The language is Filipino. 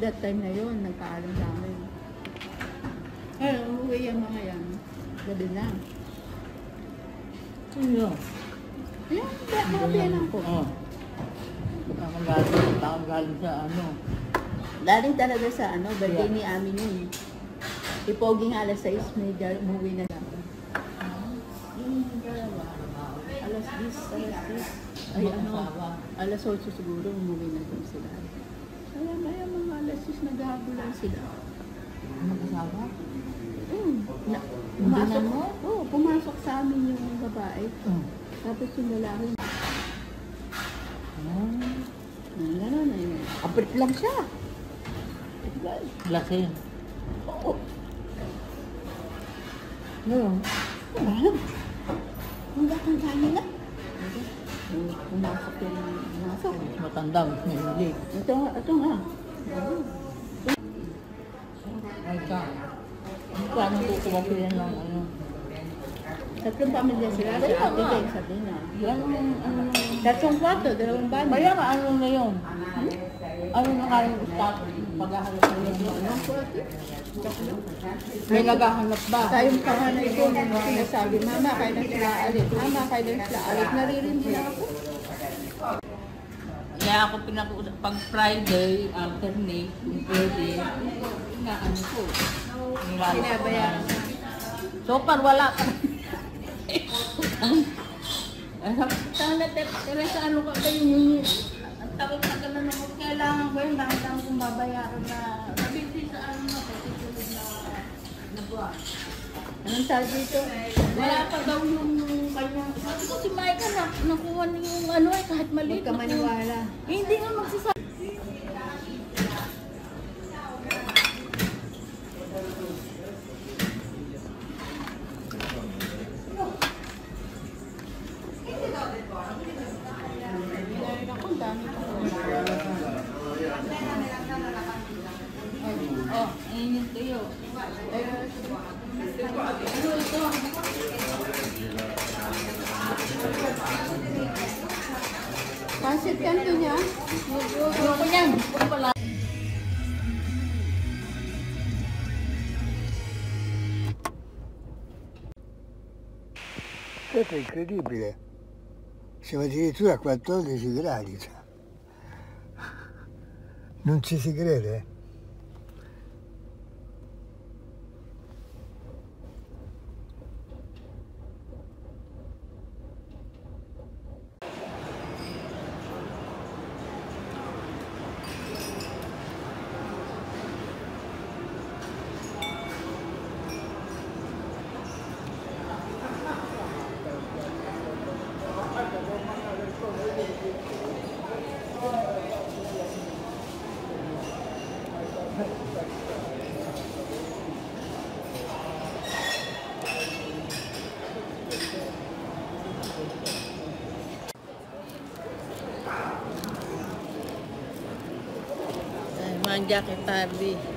that time na yun, nagpaalam sa amin. Ay, uuwi yung mga yan. Gabi na. Sino? Ayan, mga biyanan ko. Oo. Galing sa ano. Galing talaga sa ano, birthday ni Amin yun. Ipoging alas 6, may umuwi na siya. Yung dalawa, alas 10. Ay ano, alas 8 siguro, umuwi na din sila. Kaya mga alas 6 naghahabulan sila. Mag-asawa? Pumasok mo? Oo, pumasok sa amin yung babae. Tapos yung lalaki. Gano'n na yun. Apit lang siya. Laki. Oo. Ngayon? Ang gatang kanya na. Pumasok yung pumasok. Matanda, mas hindi. Ito nga. Ay ka. Paano kukuha ko yan ng ano? Tatlong pamilya sila. Sa ate din, sabi na. Ano? Tatlong kwarto, dalawang bahay. Kaya nga, ano na yun? Ano na kayong start? Paghahanap na yun? May naghahanap ba? Tayong panganay ko, sinasabi, Mama, kaya na sila alit. Mama, kaya na sila alit. Naririndi na ako. Kaya ako pinakuusap, pag Friday, alternate, kung pwede, inaano ko. Pinabayaran na. So far, wala pa. Sana, Teresa, ano ka kayo yun? Ang tagal na naman, kailangan ko yun, dahil kong babayaran na, nabigti sa ano na, kasi tulad na buwan. Anong sabi dito? Wala pa daw yung kanyang, sabi ko si Micah na, nakuha niyo yung ano eh, kahit maliit. Huwag ka maniwala. Hindi nga magsasabi. Oh, ayun yung tuyo. Pansit kanto niya? Ayoko yan. Questo è incredibile. Siamo addirittura a 14 gradi. Non ci si crede? Manja kita, Bi.